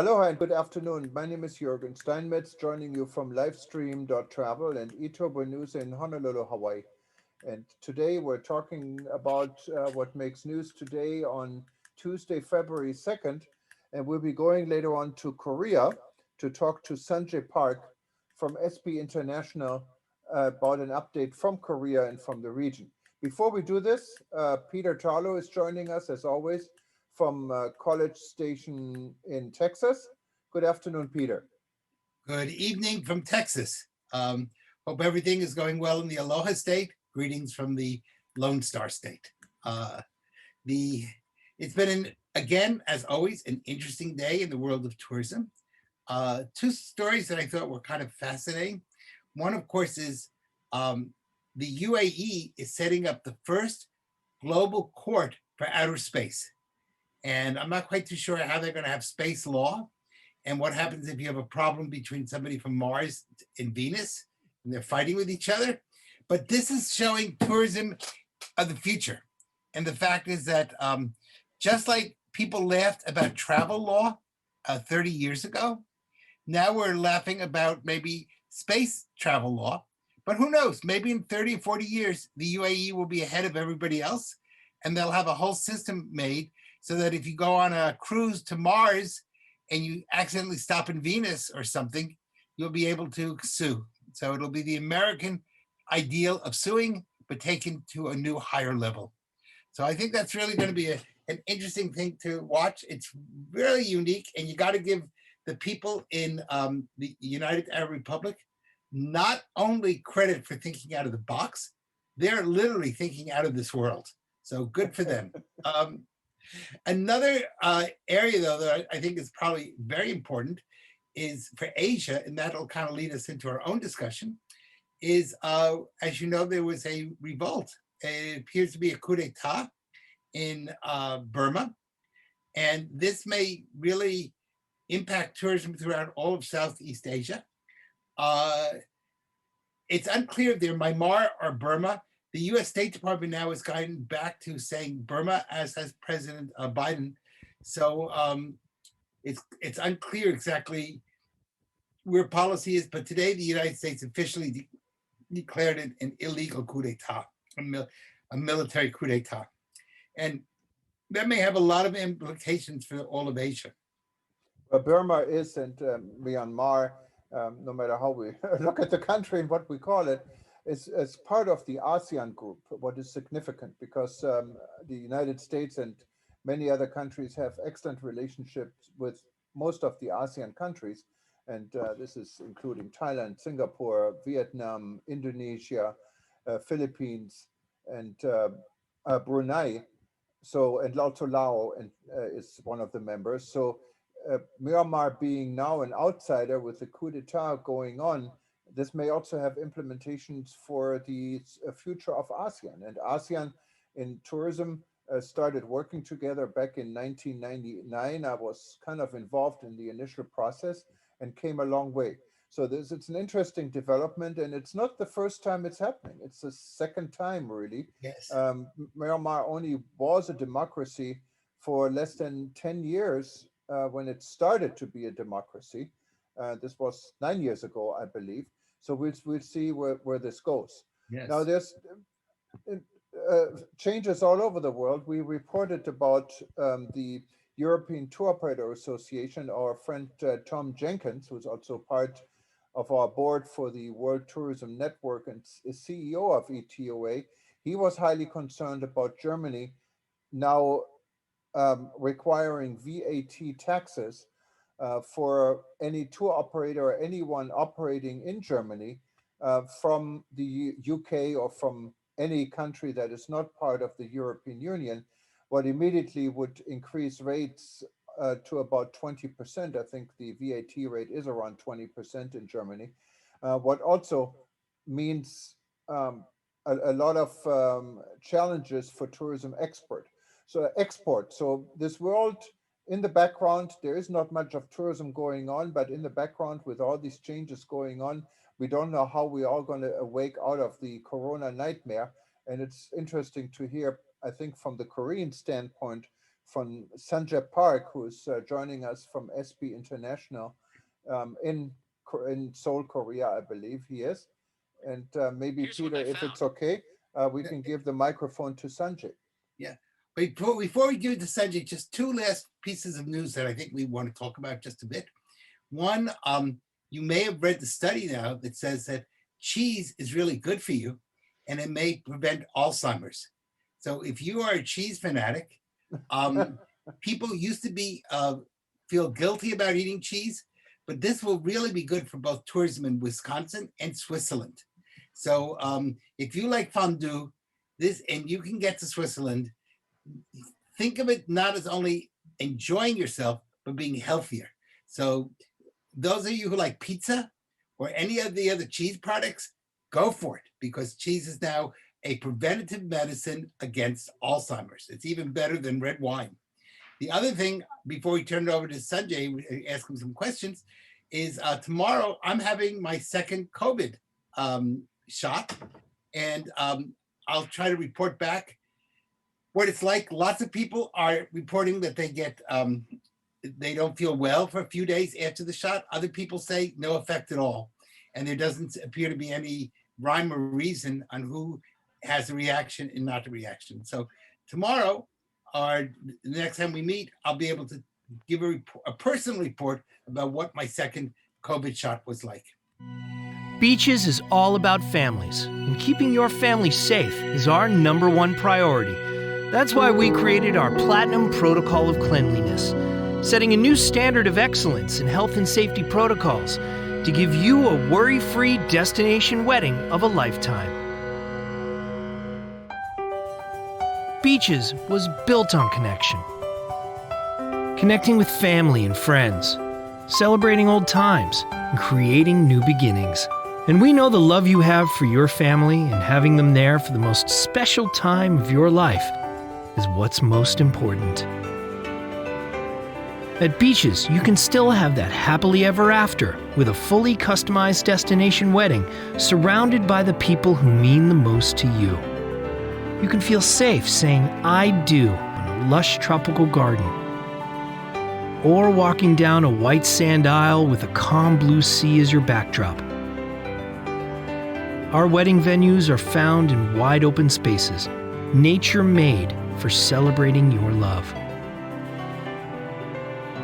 Aloha and good afternoon. My name is Juergen Steinmetz, joining you from livestream.travel and eTurbo News in Honolulu, Hawaii. And today we're talking about what makes news today on Tuesday, February 2nd. And we'll be going later on to Korea to talk to Sanje Park from SB International about an update from Korea and from the region. Before we do this, Peter Tarlow is joining us as always from College Station in Texas. Good afternoon, Peter. Good evening from Texas. Hope everything is going well in the Aloha State. Greetings from the Lone Star State. It's been, again, as always, an interesting day in the world of tourism. Two stories that I thought were kind of fascinating. One, of course, is the UAE is setting up the first global court for outer space. And I'm not quite too sure how they're going to have space law and what happens if you have a problem between somebody from Mars and Venus and they're fighting with each other. But this is showing tourism of the future. And the fact is that just like people laughed about travel law 30 years ago, now we're laughing about maybe space travel law. But who knows, maybe in 30 or 40 years, the UAE will be ahead of everybody else and they'll have a whole system made so that if you go on a cruise to Mars and you accidentally stop in Venus or something, you'll be able to sue. So it'll be the American ideal of suing, but taken to a new higher level. So I think that's really going to be an interesting thing to watch. It's really unique, and you got to give the people in the United Arab Republic not only credit for thinking out of the box, they're literally thinking out of this world. So good for them. Another area, though, that I think is probably very important is for Asia, and that'll kind of lead us into our own discussion, is, as you know, there was a revolt. It appears to be a coup d'etat in Burma, and this may really impact tourism throughout all of Southeast Asia. It's unclear if they're Myanmar or Burma. The U.S. State Department now has gotten back to saying Burma, as has President Biden. So it's unclear exactly where policy is. But today, the United States officially declared it an illegal coup d'etat, a military coup d'etat, and that may have a lot of implications for all of Asia. Burma is, and Myanmar, no matter how we look at the country and what we call it, is part of the ASEAN group, what is significant because the United States and many other countries have excellent relationships with most of the ASEAN countries. And this is including Thailand, Singapore, Vietnam, Indonesia, Philippines, and Brunei. So, and also Laos and, is one of the members. So Myanmar being now an outsider with the coup d'etat going on, this may also have implementations for the future of ASEAN. And ASEAN in tourism started working together back in 1999. I was kind of involved in the initial process and came a long way. So it's an interesting development, and it's not the first time it's happening. It's the second time, really. Yes. Myanmar only was a democracy for less than 10 years when it started to be a democracy. This was 9 years ago, I believe. So we'll see where this goes. Yes. Now, there's changes all over the world. We reported about the European Tour Operator Association. Our friend Tom Jenkins, who's also part of our board for the World Tourism Network and is CEO of ETOA, he was highly concerned about Germany now requiring VAT taxes for any tour operator or anyone operating in Germany from the UK or from any country that is not part of the European Union, what immediately would increase rates to about 20%. I think the VAT rate is around 20% in Germany, what also means a lot of challenges for tourism export. So this world, in the background, there is not much of tourism going on, but in the background with all these changes going on, we don't know how we're all going to awake out of the Corona nightmare. And it's interesting to hear, I think, from the Korean standpoint, from Sanje Park, who's joining us from SB International in Seoul, Korea, I believe he is. And maybe Peter, if it's okay, we can give the microphone to Sanjay. Yeah. Before we give it to Sanjay, just two last pieces of news that I think we want to talk about just a bit. One, you may have read the study now that says that cheese is really good for you and it may prevent Alzheimer's. So if you are a cheese fanatic, people used to feel guilty about eating cheese, but this will really be good for both tourism in Wisconsin and Switzerland. So if you like fondue, and you can get to Switzerland, think of it not as only enjoying yourself, but being healthier. So those of you who like pizza or any of the other cheese products, go for it, because cheese is now a preventative medicine against Alzheimer's. It's even better than red wine. The other thing, before we turn it over to Sanjay, ask him some questions, is tomorrow I'm having my second COVID shot, and I'll try to report back what it's like. Lots of people are reporting that they don't feel well for a few days after the shot. Other people say no effect at all. And there doesn't appear to be any rhyme or reason on who has a reaction and not a reaction. So tomorrow, or the next time we meet, I'll be able to give a personal report about what my second COVID shot was like. Beaches is all about families, and keeping your family safe is our #1 priority. That's why we created our Platinum Protocol of Cleanliness, setting a new standard of excellence in health and safety protocols to give you a worry-free destination wedding of a lifetime. Beaches was built on connection. Connecting with family and friends, celebrating old times, and creating new beginnings. And we know the love you have for your family and having them there for the most special time of your life is what's most important. At Beaches, you can still have that happily ever after with a fully customized destination wedding surrounded by the people who mean the most to you. You can feel safe saying "I do" in a lush tropical garden, or walking down a white sand aisle with a calm blue sea as your backdrop. Our wedding venues are found in wide open spaces, nature-made for celebrating your love.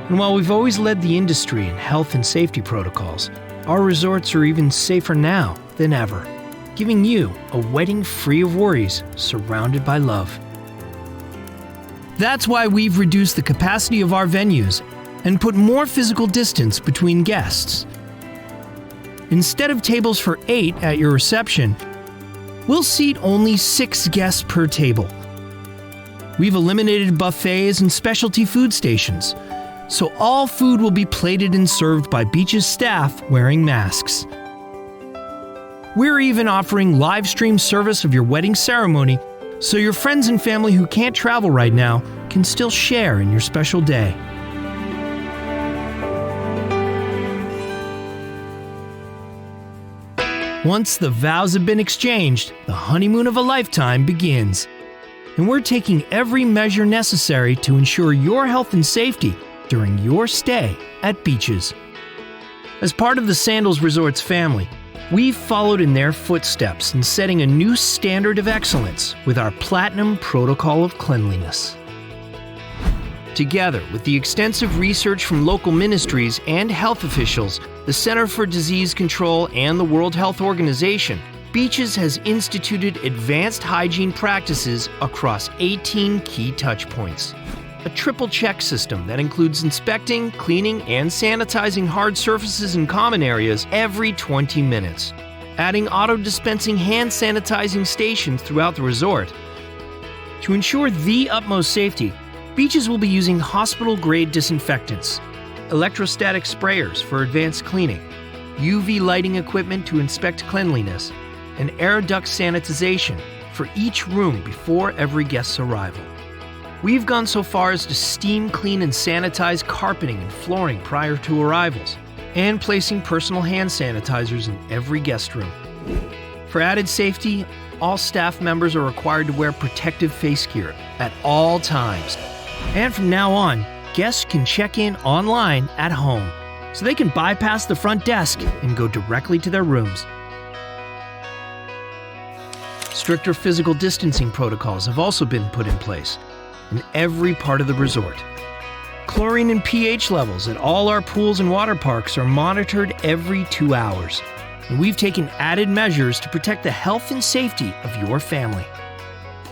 And while we've always led the industry in health and safety protocols, our resorts are even safer now than ever, giving you a wedding free of worries, surrounded by love. That's why we've reduced the capacity of our venues and put more physical distance between guests. Instead of tables for 8 at your reception, we'll seat only 6 guests per table. We've eliminated buffets and specialty food stations, so all food will be plated and served by Beaches staff wearing masks. We're even offering live stream service of your wedding ceremony, so your friends and family who can't travel right now can still share in your special day. Once the vows have been exchanged, the honeymoon of a lifetime begins. And we're taking every measure necessary to ensure your health and safety during your stay at Beaches. As part of the Sandals Resorts family, we've followed in their footsteps in setting a new standard of excellence with our Platinum Protocol of Cleanliness. Together with the extensive research from local ministries and health officials, the Center for Disease Control and the World Health Organization, Beaches has instituted advanced hygiene practices across 18 key touchpoints. A triple check system that includes inspecting, cleaning, and sanitizing hard surfaces and common areas every 20 minutes. Adding auto-dispensing hand sanitizing stations throughout the resort. To ensure the utmost safety, Beaches will be using hospital-grade disinfectants, electrostatic sprayers for advanced cleaning, UV lighting equipment to inspect cleanliness, and air duct sanitization for each room before every guest's arrival. We've gone so far as to steam clean and sanitize carpeting and flooring prior to arrivals, and placing personal hand sanitizers in every guest room. For added safety, all staff members are required to wear protective face gear at all times, And from now on, guests can check in online at home, so they can bypass the front desk and go directly to their rooms. Stricter physical distancing protocols have also been put in place in every part of the resort. Chlorine and pH levels at all our pools and water parks are monitored every 2 hours. And we've taken added measures to protect the health and safety of your family.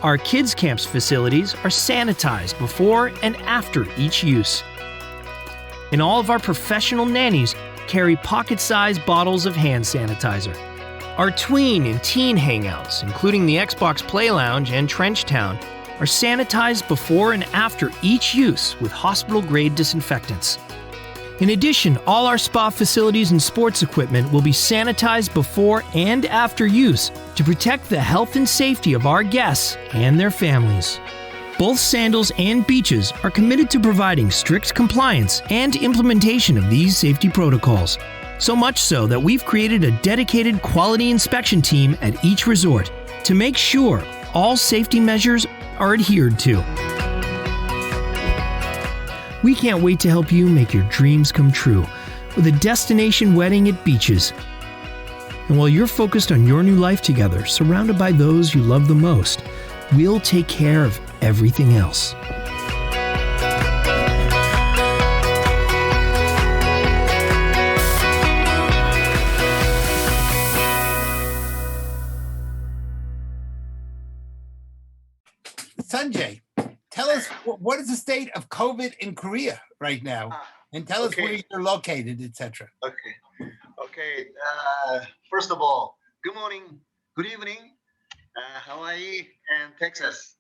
Our kids' camps facilities are sanitized before and after each use. And all of our professional nannies carry pocket-sized bottles of hand sanitizer. Our tween and teen hangouts, including the Xbox Play Lounge and Trench Town, are sanitized before and after each use with hospital-grade disinfectants. In addition, all our spa facilities and sports equipment will be sanitized before and after use to protect the health and safety of our guests and their families. Both Sandals and Beaches are committed to providing strict compliance and implementation of these safety protocols. So much so that we've created a dedicated quality inspection team at each resort to make sure all safety measures are adhered to. We can't wait to help you make your dreams come true with a destination wedding at Beaches. And while you're focused on your new life together, surrounded by those you love the most, we'll take care of everything else. Sanjay, tell us what is the state of COVID in Korea right now, and tell us where you're located, etc. Okay. First of all, good morning, good evening, Hawaii and Texas.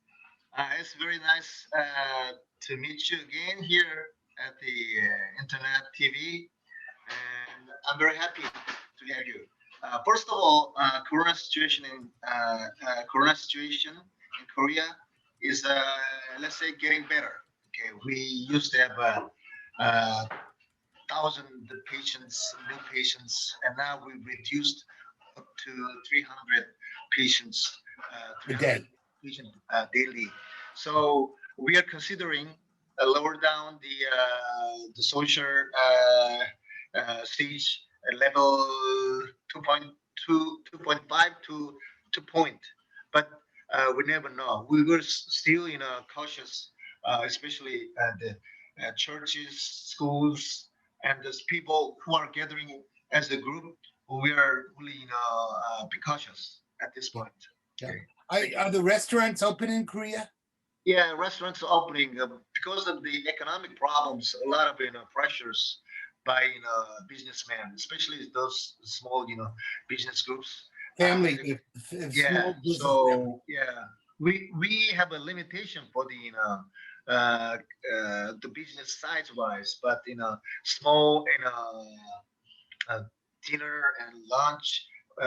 It's very nice to meet you again here at the Internet TV, and I'm very happy to have you. First of all, Corona situation in Korea is, let's say, getting better. Okay, we used to have 1,000 patients, new patients, and now we reduced up to 300 patients daily. So we are considering lower down the social stage level 2.2, 2.5 to 2 point, but we never know. We were still, cautious, especially at the churches, schools, and those people who are gathering as a group. We are really, be cautious at this point. Okay. Are the restaurants open in Korea? Yeah, restaurants are opening because of the economic problems. A lot of pressures by businessmen, especially those small business groups. Family, Yeah. small So yeah, we have a limitation for the business size wise, but small dinner and lunch,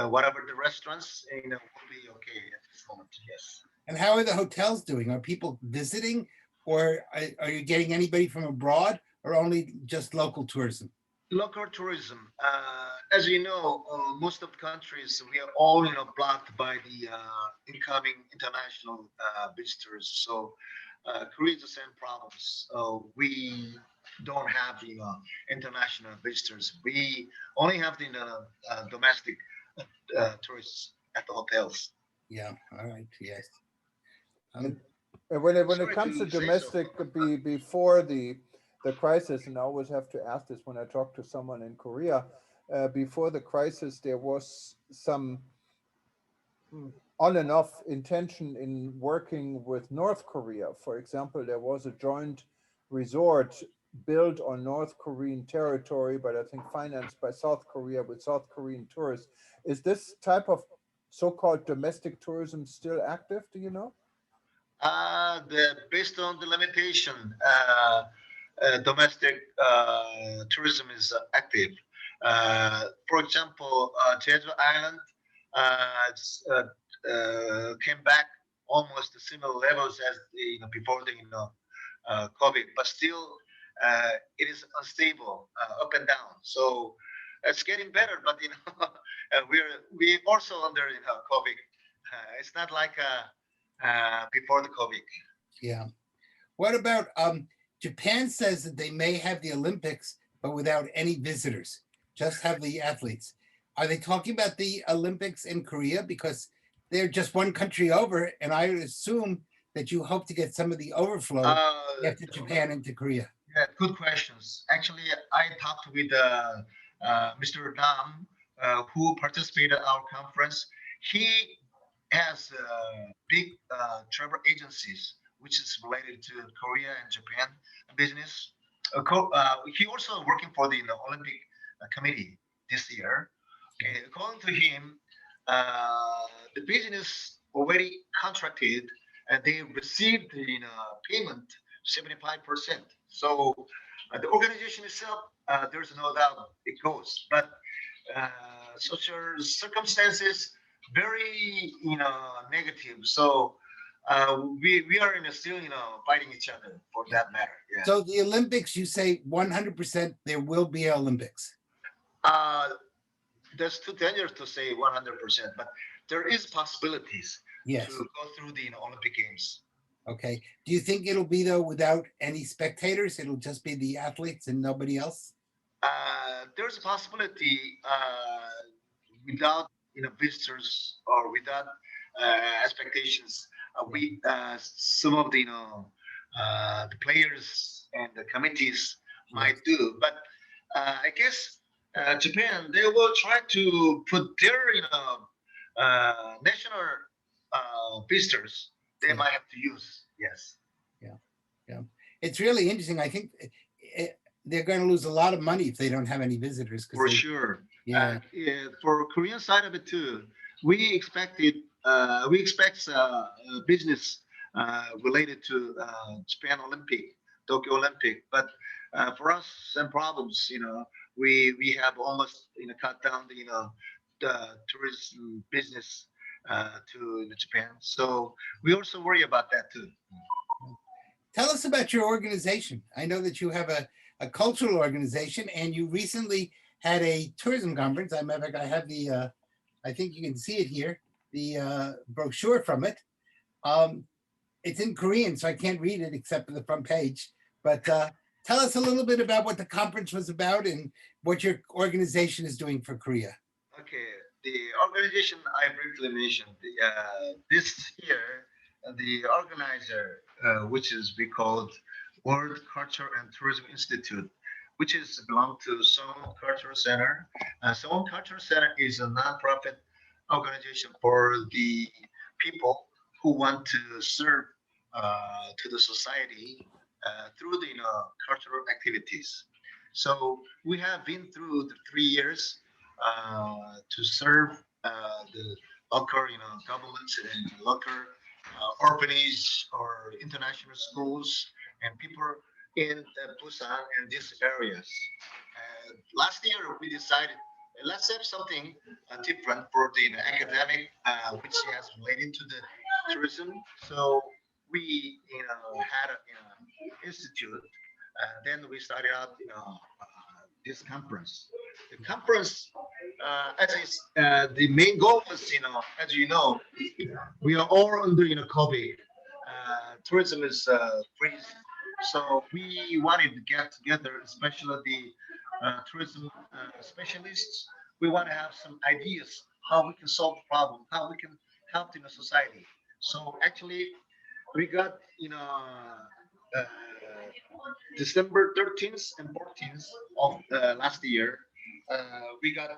whatever the restaurants will be okay at this moment. Yes. And how are the hotels doing? Are people visiting, or are you getting anybody from abroad, or only just local tourism? Local tourism. As you know, most of the countries, we are all blocked by the incoming international visitors. So Korea is the same problems. We don't have international visitors. We only have the domestic tourists at the hotels. Yeah. All right. Yes. And when it comes to domestic, before the crisis, and I always have to ask this when I talk to someone in Korea, before the crisis, there was some on and off intention in working with North Korea. For example, there was a joint resort built on North Korean territory, but I think financed by South Korea with South Korean tourists. Is this type of so-called domestic tourism still active? Do you know? Based on the limitation, domestic tourism is active. For example, Jeju Island came back almost the similar levels as before the COVID, but still it is unstable, up and down. So it's getting better, but we also under COVID. It's not like before the COVID. Yeah. What about Japan says that they may have the Olympics, but without any visitors, just have the athletes. Are they talking about the Olympics in Korea? Because they're just one country over, and I would assume that you hope to get some of the overflow after Japan into Korea. Yeah, good questions. Actually, I talked with Mr. Nam, who participated in our conference. He has big travel agencies, which is related to Korea and Japan business. He also working for the Olympic committee this year. Okay, according to him, the business already contracted and they received the payment 75%. So the organization itself, there's no doubt it goes, but uh, social circumstances very negative. So we are still fighting each other for that matter. Yeah. So the Olympics, you say 100% there will be Olympics. Uh, there's too dangerous to say 100%, but there is possibilities Yes. to go through the Olympic Games. Okay. Do you think it'll be though without any spectators? It'll just be the athletes and nobody else? There's a possibility without visitors or without expectations. We some of the players and the committees might do, but I guess Japan they will try to put their national visitors they might have to use. Yes. Yeah. It's really interesting. I think they're going to lose a lot of money if they don't have any visitors. For sure. Yeah. For Korean side of it too, we expected we expect business related to Japan Olympic, Tokyo Olympic, but for us some problems. We have almost cut down the tourism business to Japan, so we also worry about that too. Tell us about your organization. I know that you have a cultural organization, and you recently had a tourism conference. I have the, I think you can see it here, the brochure from it. It's in Korean, so I can't read it except for the front page. But tell us a little bit about what the conference was about and what your organization is doing for Korea. Okay, the organization I briefly mentioned, this year, the organizer, which is we called World Culture and Tourism Institute, which is belong to Seoul Cultural Center. Seoul Cultural Center is a nonprofit organization for the people who want to serve to the society through the cultural activities. So we have been through the 3 years to serve the local governments and local orphanage or international schools and people in Busan and these areas. Last year we decided let's have something different for the academic, which has related to the tourism. So we had an institute. Then we started out this conference. The conference, the main goal was as you know, we are all under COVID. Tourism is freeze, so we wanted to get together, especially the tourism specialists. We want to have some ideas how we can solve the problem, how we can help in the society. So actually, we got December 13th and 14th of last year, we got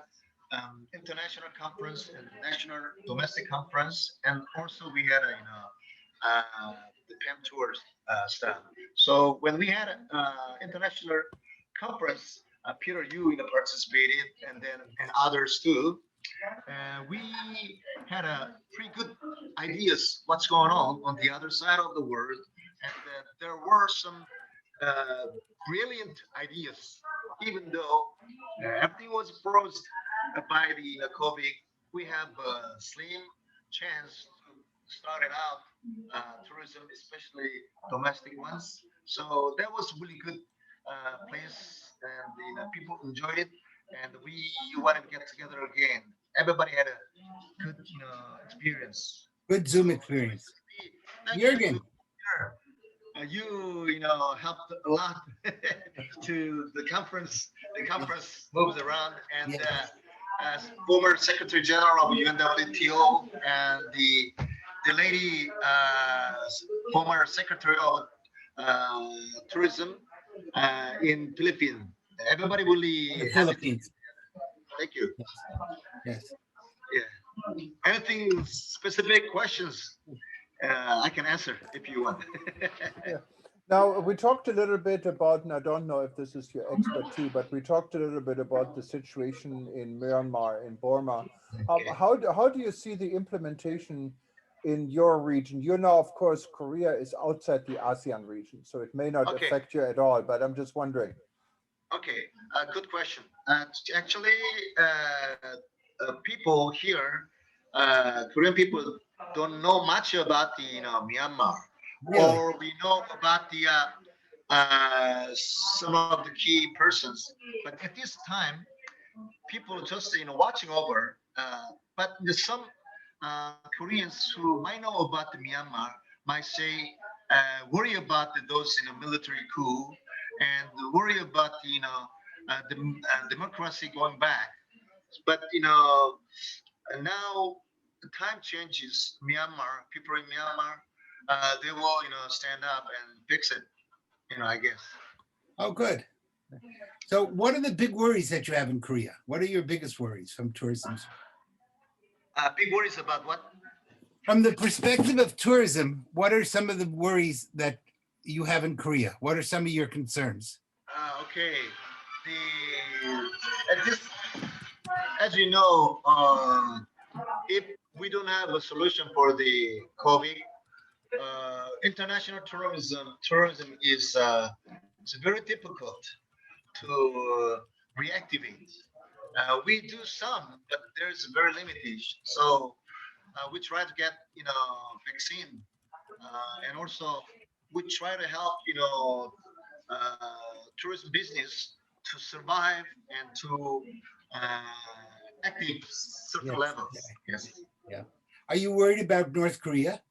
international conference and national domestic conference, and also we had the PEM tours stuff. So when we had international conference, Peter, you participated, and then and others too. We had a pretty good ideas what's going on the other side of the world, and there were some brilliant ideas. Even though everything was frozen by the COVID, we have a slim chance to start it out tourism, especially domestic ones. So that was really good place, and people enjoyed it, and we wanted to get together again. Everybody had a good experience. Good Zoom experience. Thank you. Juergen, you helped a lot to the conference. The conference moves around, and Yes. as former Secretary General of UNWTO and the lady former Secretary of Tourism in Philippines. Everybody really The happy. Philippines. Thank you. Yes. Yes. Yeah. Anything specific questions I can answer if you want. Yeah. Now, we talked a little bit about, and I don't know if this is your expertise, but we talked a little bit about the situation in Myanmar, in Burma. Okay. How do you see the implementation in your region? You know, of course, Korea is outside the ASEAN region, so it may not Okay. affect you at all, but I'm just wondering. Okay, good question. Actually, people here, Korean people, don't know much about the Myanmar, Really? or we know about the some of the key persons. But at this time, people just watching over. But there's some Koreans who might know about the Myanmar might say worry about those military coup and worry about the democracy going back. But now the time changes. Myanmar people in Myanmar they will stand up and fix it. I guess. Oh, good. So what are the big worries that you have in Korea? What are your biggest worries from tourism? Big worries about what? From the perspective of tourism, what are some of the worries that you have in Korea? What are some of your concerns? Okay. At this, as you know, if we don't have a solution for the COVID, international tourism is it's very difficult to reactivate. We do some, but there's very limitation. So we try to get vaccine, and also we try to help tourism business to survive and to active certain Yes. levels. Yes. Yeah. Are you worried about North Korea?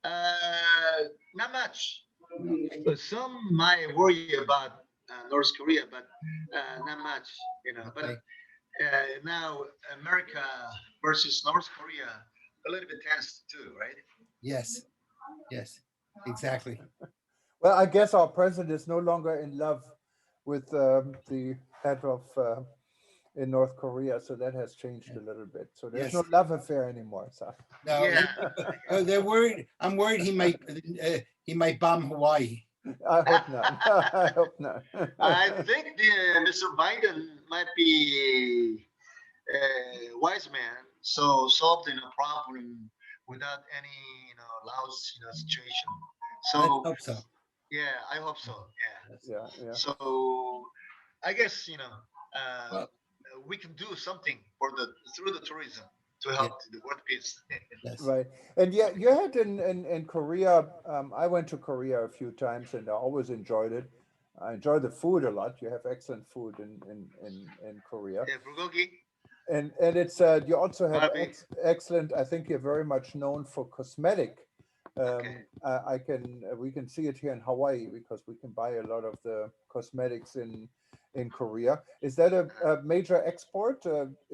Not much. Some might worry about North Korea, but not much. But Okay. now America versus North Korea, a little bit tense too, right? Yes. Yes. Exactly. Well, I guess our president is no longer in love with the head of in North Korea, so that has changed a little bit. So there's Yes. no love affair anymore. So. No, Yeah. they're worried. I'm worried he might bomb Hawaii. I hope not. I hope not. I think Mr. Biden might be a wise man, so solving a problem without any louse situation. Let's So hope so. yeah, I hope so. Yeah. Yeah, yeah. So I guess Well, we can do something for through the tourism to help the world peace. yes. Right. And yeah, you had in Korea, I went to Korea a few times and I always enjoyed it. I enjoy the food a lot. You have excellent food in Korea. Yeah, bulgogi, And it's you also have barbie. excellent, I think you're very much known for cosmetic. Okay. I can we can see it here in Hawaii because we can buy a lot of the cosmetics in Korea. Is that a major export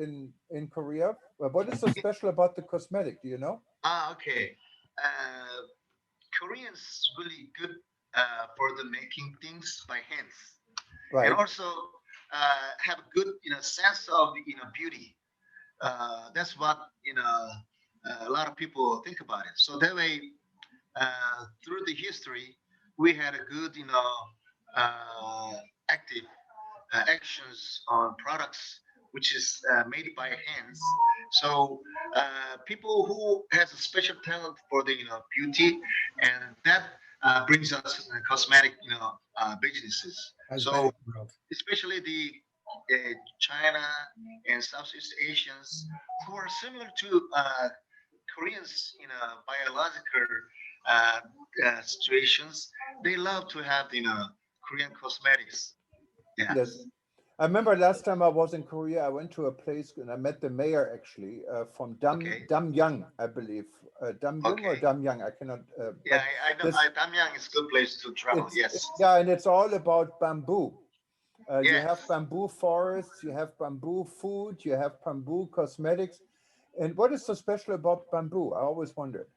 in Korea? What is so special about the cosmetic? Do you know? Okay. Uh, Koreans really good for the making things by hands, and Right. also have a good sense of beauty. That's what a lot of people think about it. So that way, through the history, we had a good active actions on products which is made by hands. So people who has a special talent for the beauty, and that brings us cosmetic businesses. So Cosmetic world. especially the China and Southeast Asians who are similar to Koreans in biological uh, situations, they love to have Korean cosmetics. Yeah. Yes. I remember last time I was in Korea, I went to a place and I met the mayor actually from Okay. Damyang, I believe. Damyang or Okay. Damyang, I cannot. Yeah, But I know. this, Damyang is a good place to travel. Yes. yeah, and it's all about bamboo. You Yes. have bamboo forests, you have bamboo food, you have bamboo cosmetics. And what is so special about bamboo? I always wondered.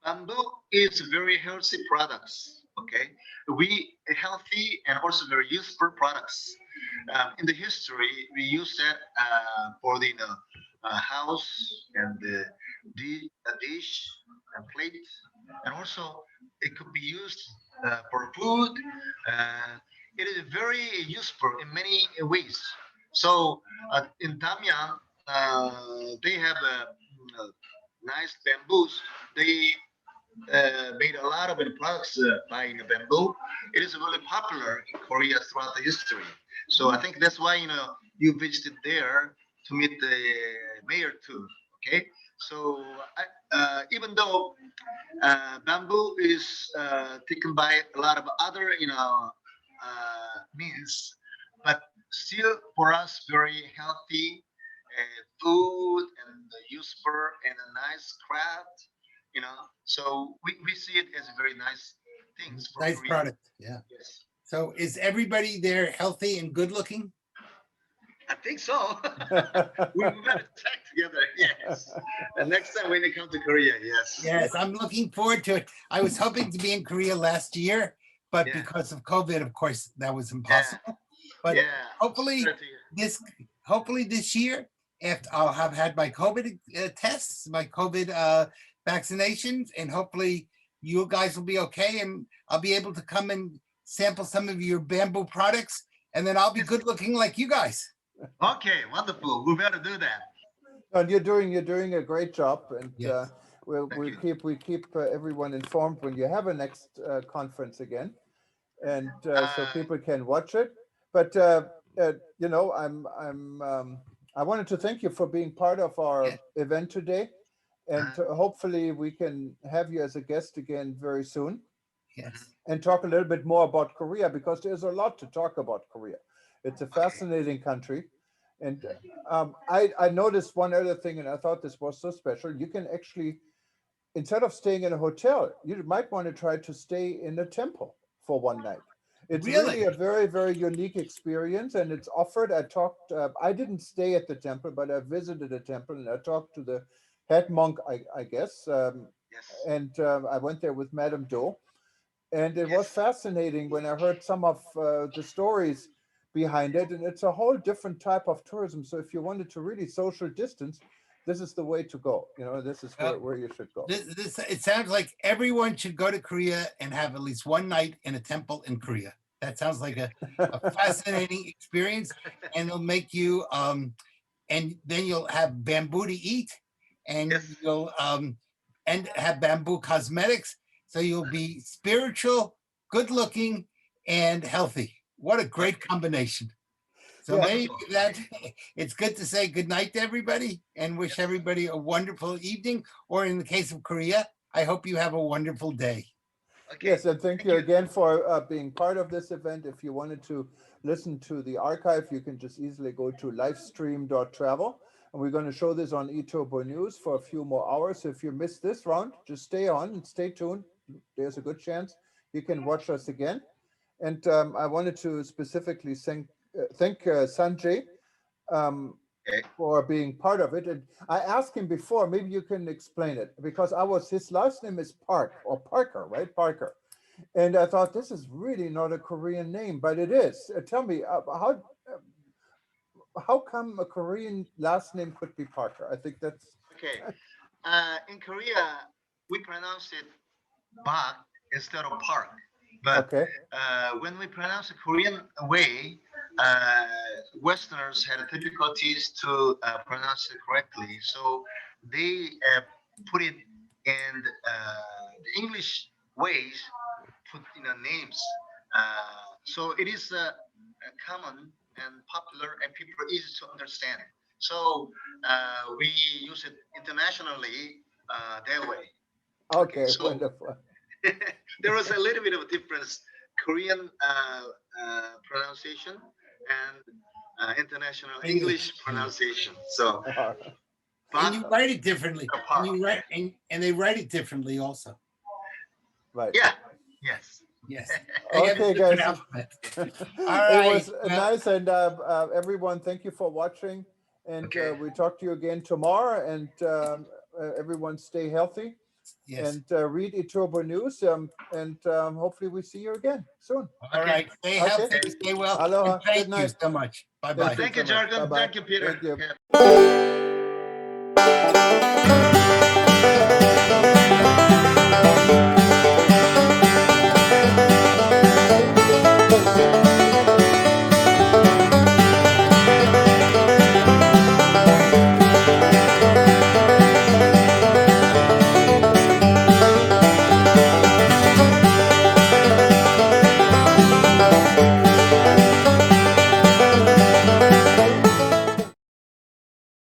Bamboo is very healthy products. Okay, we healthy and also very useful products. In the history, we use that for the house and the dish and plate, and also it could be used for food. Uh, it is very useful in many ways. So in Damyang, they have nice bamboos. They made a lot of products by bamboo. It is really popular in Korea throughout the history. So I think that's why you visited there to meet the mayor too. Okay, so even though bamboo is taken by a lot of other means, but still for us very healthy food and useful and a nice craft, so we see it as very nice things for Nice Korea. product. Yeah. Yes, So is everybody there healthy and good looking? I think so. We better check together. Yes, and next time when you come to Korea, yes. Yes, I'm looking forward to it. I was hoping to be in Korea last year, but Yeah. because of COVID, of course, that was impossible. But Yeah. hopefully Sorry to hear. this year, after I'll have had my COVID tests, my COVID vaccinations, and hopefully you guys will be okay, and I'll be able to come and sample some of your bamboo products, and then I'll be good looking like you guys. Okay, wonderful. We better do that. And you're doing a great job, and Yes. we keep everyone informed when you have a next conference again, and so people can watch it. But I wanted to thank you for being part of our Yeah. event today, and hopefully we can have you as a guest again very soon Yes. and talk a little bit more about Korea because there's a lot to talk about Korea. It's a fascinating country. And I noticed one other thing, and I thought this was so special. You can actually, instead of staying in a hotel, you might want to try to stay in a temple for one night. It's really Really? a very, very unique experience, and it's offered. I didn't stay at the temple, but I visited a temple and I talked to the head monk, I guess, Yes. and I went there with Madame Do, and it was Yes. fascinating when I heard some of the stories behind it. And it's a whole different type of tourism. So if you wanted to really social distance, this is the way to go. This is where you should go. It sounds like everyone should go to Korea and have at least one night in a temple in Korea. That sounds like a fascinating experience, and it'll make you and then you'll have bamboo to eat, and Yes. you'll and have bamboo cosmetics, so you'll be spiritual, good looking, and healthy. What a great combination. So Yeah. maybe that it's good to say good night to everybody and wish everybody a wonderful evening, or in the case of Korea, I hope you have a wonderful day. Okay. Yes, and thank you again for being part of this event. If you wanted to listen to the archive, you can just easily go to livestream.travel. And we're going to show this on eTurbo News for a few more hours. So if you missed this round, just stay on and stay tuned. There's a good chance you can watch us again. And I wanted to specifically thank Sanjay Okay. for being part of it. And I asked him before, maybe you can explain it, because his last name is Parker, right? Parker. And I thought this is really not a Korean name, but it is. Tell me, how come a Korean last name could be Parker? I think that's Okay. In Korea, we pronounce it Bak instead of Park. But okay. when we pronounce the Korean way, Westerners had difficulties to pronounce it correctly. So they put it in the English ways, put names. So it is common and popular, and people are easy to understand. So we use it internationally that way. Okay, So wonderful. there was a little bit of a difference, Korean pronunciation and international English pronunciation. So, And you write it differently. Park. And you write and they write it differently also. Right. yeah, yes. Yes. Okay, guys. All It right. was nice, and everyone, thank you for watching. And Okay. we talk to you again tomorrow. And everyone, stay healthy. Yes. And read Itobo News. And hopefully we see you again soon. All right. Stay healthy. Okay. Stay well. Aloha. And thank Good you night. so much. Bye-bye. Thank you, so much. Juergen. Bye-bye. Thank you, Peter. Thank you. Yeah.